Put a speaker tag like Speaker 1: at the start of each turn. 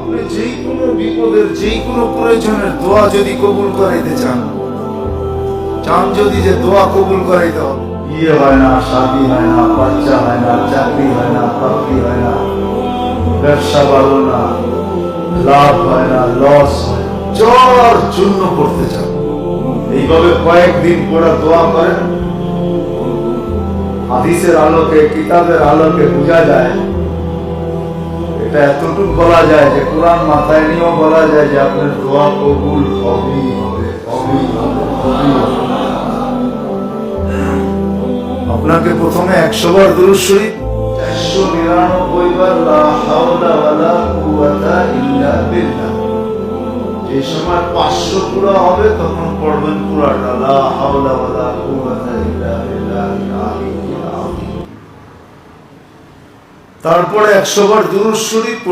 Speaker 1: আপনি যেই কোনো বিপদের যেই কোনো প্রয়োজনের দোয়া যদি কবুল করাইতে চান যদি যে দোয়া কবুল করাইতে হবে, বিয়ে হয় না, শাদী হয় না, বাচ্চা হয় না, চাকরি হয় না, প্রাপ্তি হয় না, ব্যবসা ভালো না, লাভ হয় না, লস হয়, যার জন্য করতে চান এইভাবে কয়েকদিন পড়া দোয়া করেন। হাদিসের আলোকে, কিতাবের আলোকে বোঝা যায়, এটা এতটুকু বলা যায় যে কোরআন মাথায় নিয়েও বলা যায় যে আপনার দোয়া কবুল হবেই হবে, হবেই হবে, হবেই হবে। আপনাকে প্রথমে 100 বার দুরূদ শরীফ, 499 বার লা হাওলা ওয়ালা কুওয়াতা ইল্লা বিল্লাহ। যে সময় 500 পুরা হবে তখন পড়বেন পুরাটা, লা হাওলা ওয়ালা কুওয়াতা ইল্লা বিল্লাহিল আলিয়্যিল আযীম। তারপরে 100 বার দুরূদ শরীফ পড়ে